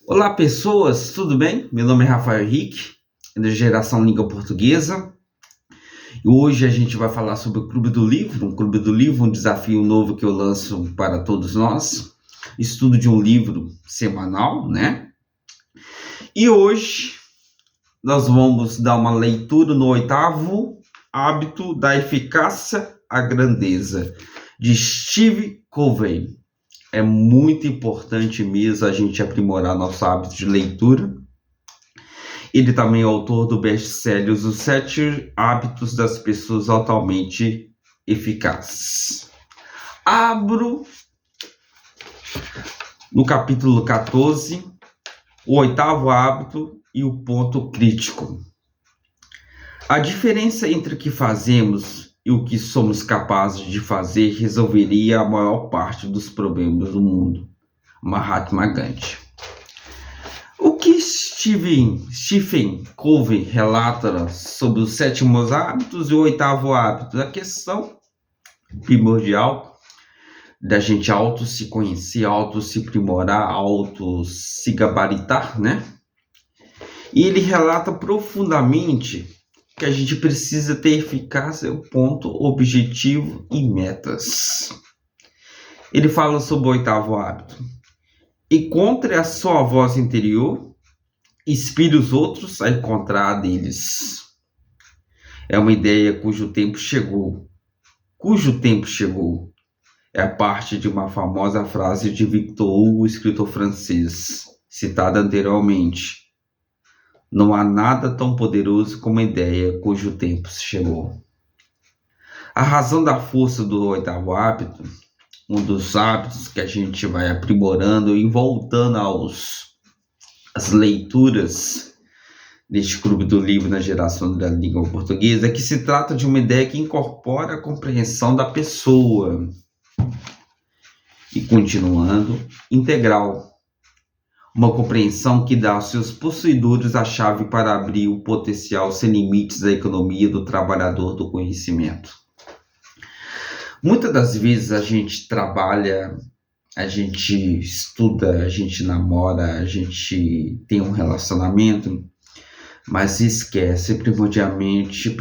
Olá pessoas, tudo bem? Meu nome é Rafael Henrique, da Geração Língua Portuguesa, e hoje a gente vai falar sobre o Clube do Livro, um desafio novo que eu lanço para todos nós, estudo de um livro semanal, né? E hoje nós vamos dar uma leitura no 8º Hábito da Eficácia à Grandeza, de Steve Covey. É muito importante mesmo a gente aprimorar nosso hábito de leitura. Ele também é autor do best-seller Os 7 Hábitos das Pessoas Altamente Eficazes. Abro no capítulo 14, o 8º hábito e o ponto crítico. A diferença entre o que fazemos e o que somos capazes de fazer resolveria a maior parte dos problemas do mundo. Mahatma Gandhi. O que Stephen Covey relata sobre os 7º hábitos e o 8º hábito? A questão primordial da gente se conhecer, se aprimorar, se gabaritar, né? E ele relata profundamente que a gente precisa ter eficácia, ponto, objetivo e metas. Ele fala sobre o 8º hábito. Encontre a sua voz interior, inspire os outros a encontrar a deles. É uma ideia cujo tempo chegou. É a parte de uma famosa frase de Victor Hugo, escritor francês, citada anteriormente. Não há nada tão poderoso como a ideia cujo tempo chegou. A razão da força do 8º hábito, um dos hábitos que a gente vai aprimorando e voltando às leituras deste Clube do Livro na Geração da Língua Portuguesa, é que se trata de uma ideia que incorpora a compreensão da pessoa e, continuando, integral. Uma compreensão que dá aos seus possuidores a chave para abrir o potencial sem limites da economia do trabalhador do conhecimento. Muitas das vezes a gente trabalha, a gente estuda, a gente namora, a gente tem um relacionamento, mas esquece primordialmente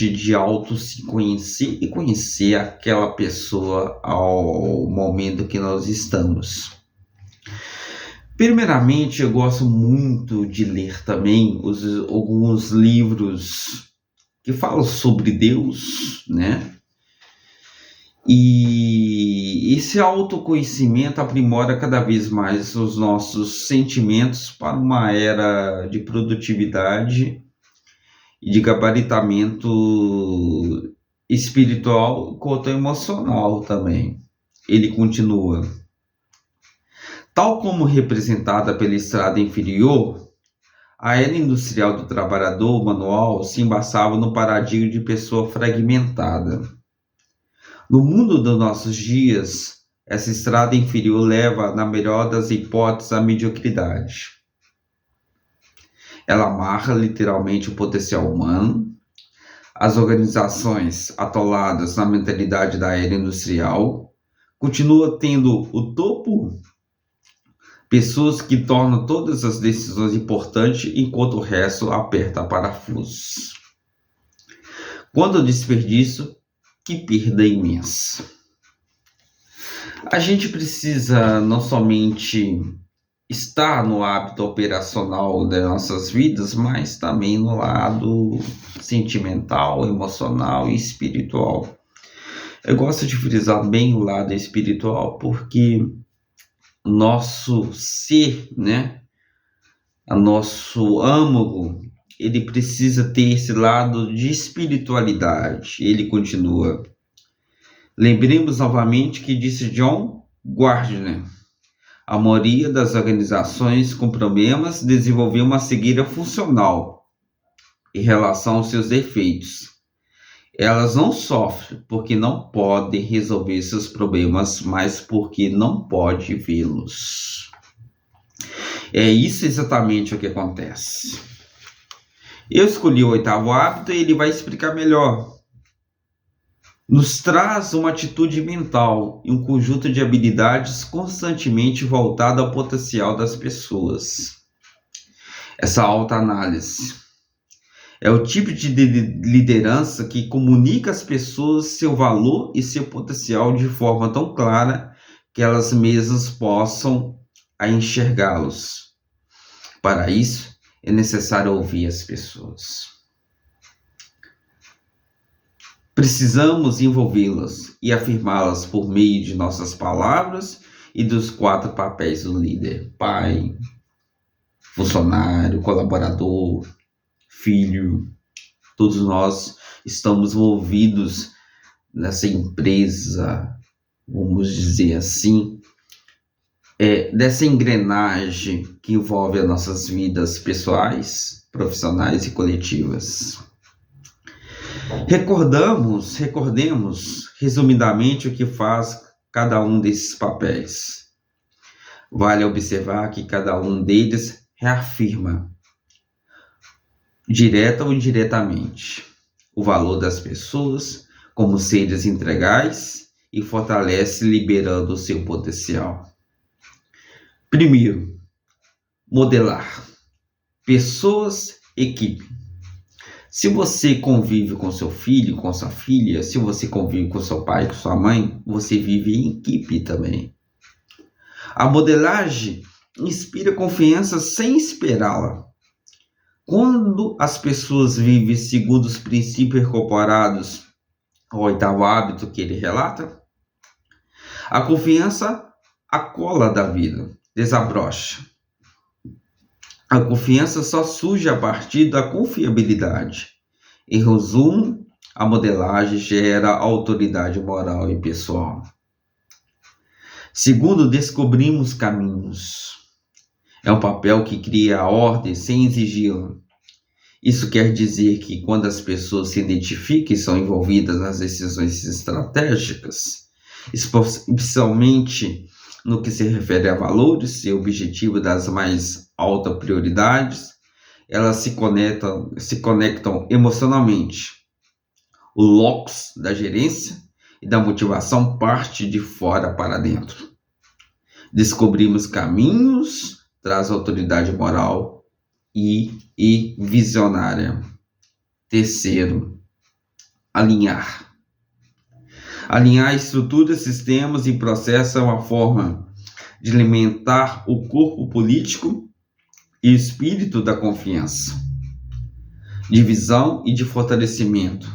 de se conhecer e conhecer aquela pessoa ao momento que nós estamos. Primeiramente, eu gosto muito de ler também alguns livros que falam sobre Deus, né? E esse autoconhecimento aprimora cada vez mais os nossos sentimentos para uma era de produtividade e de gabaritamento espiritual quanto emocional também. Ele continua. Tal como representada pela estrada inferior, a era industrial do trabalhador manual se embaçava no paradigma de pessoa fragmentada. No mundo dos nossos dias, essa estrada inferior leva, na melhor das hipóteses, à mediocridade. Ela amarra literalmente o potencial humano. As organizações atoladas na mentalidade da era industrial continuam tendo o topo pessoas que tornam todas as decisões importantes enquanto o resto aperta parafusos. Quando o desperdício, que perda imensa. A gente precisa não somente estar no hábito operacional das nossas vidas, mas também no lado sentimental, emocional e espiritual. Eu gosto de frisar bem o lado espiritual porque nosso ser, né, o nosso âmago, ele precisa ter esse lado de espiritualidade. Ele continua. Lembremos novamente que disse John Gardner: a maioria das organizações com problemas desenvolveu uma cegueira funcional em relação aos seus defeitos. Elas não sofrem porque não podem resolver seus problemas, mas porque não podem vê-los. É isso exatamente o que acontece. Eu escolhi o 8º hábito e ele vai explicar melhor. nos traz uma atitude mental e um conjunto de habilidades constantemente voltado ao potencial das pessoas. Essa autoanálise é o tipo de liderança que comunica às pessoas seu valor e seu potencial de forma tão clara que elas mesmas possam enxergá-los. Para isso, é necessário ouvir as pessoas. Precisamos envolvê-las e afirmá-las por meio de nossas palavras e dos 4 papéis do líder: pai, funcionário, colaborador, filho. Todos nós estamos envolvidos nessa empresa, vamos dizer assim, dessa engrenagem que envolve as nossas vidas pessoais, profissionais e coletivas. Recordemos resumidamente o que faz cada um desses papéis. Vale observar que cada um deles reafirma, direta ou indiretamente, o valor das pessoas como seres integrais e fortalece liberando o seu potencial. Primeiro, modelar. Pessoas, equipe. Se você convive com seu filho, com sua filha, se você convive com seu pai, com sua mãe, você vive em equipe também. A modelagem inspira confiança sem esperá-la. Quando as pessoas vivem segundo os princípios incorporados ao 8º hábito que ele relata, a confiança acola da vida, desabrocha. A confiança só surge a partir da confiabilidade. Em resumo, a modelagem gera autoridade moral e pessoal. Segundo, descobrimos caminhos. É um papel que cria a ordem sem exigi-la. Isso quer dizer que quando as pessoas se identificam e são envolvidas nas decisões estratégicas, especialmente no que se refere a valores e objetivo das mais altas prioridades, elas se conectam emocionalmente. O locus da gerência e da motivação parte de fora para dentro. Descobrimos caminhos, traz autoridade moral e visionária. Terceiro, alinhar. Alinhar estruturas, sistemas e processos é uma forma de alimentar o corpo político e o espírito da confiança, de visão e de fortalecimento.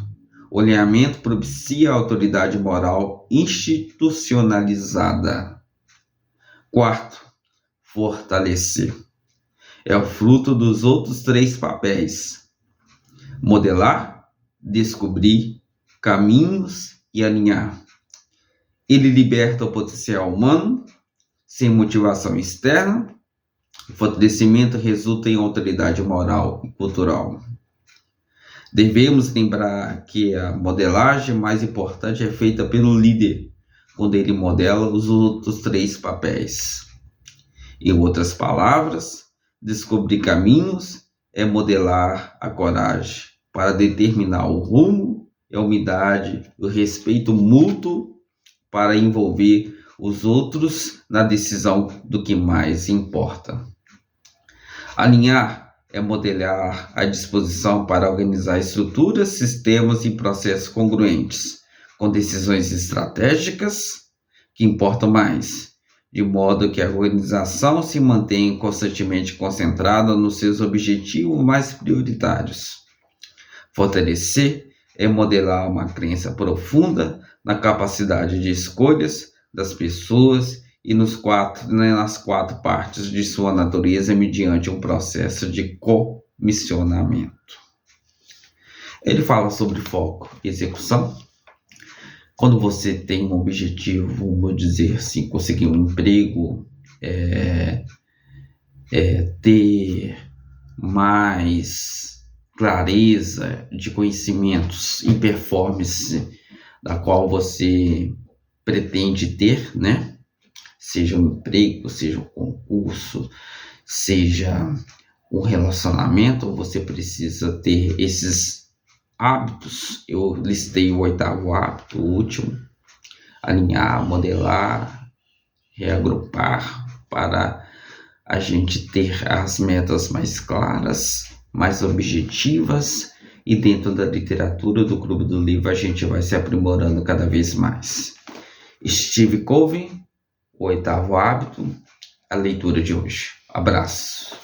O alinhamento propicia a autoridade moral institucionalizada. Quarto, fortalecer. É o fruto dos outros 3 papéis: modelar, descobrir caminhos e alinhar. Ele liberta o potencial humano sem motivação externa. O fortalecimento resulta em autoridade moral e cultural. Devemos lembrar que a modelagem mais importante é feita pelo líder, quando ele modela os outros 3 papéis. Em outras palavras, descobrir caminhos é modelar a coragem para determinar o rumo, a humildade, o respeito mútuo para envolver os outros na decisão do que mais importa. Alinhar é modelar a disposição para organizar estruturas, sistemas e processos congruentes, com decisões estratégicas que importam mais, de modo que a organização se mantenha constantemente concentrada nos seus objetivos mais prioritários. Fortalecer é modelar uma crença profunda na capacidade de escolhas das pessoas e nas 4 partes de sua natureza mediante um processo de comissionamento. Ele fala sobre foco e execução. Quando você tem um objetivo, vamos dizer assim, conseguir um emprego, ter mais clareza de conhecimentos e performance da qual você pretende ter, né? Seja um emprego, seja um concurso, seja um relacionamento, você precisa ter esses hábitos, eu listei o 8º hábito, o último: alinhar, modelar, reagrupar, para a gente ter as metas mais claras, mais objetivas, e dentro da literatura do Clube do Livro a gente vai se aprimorando cada vez mais. Steve Covey, o 8º hábito, a leitura de hoje. Abraço.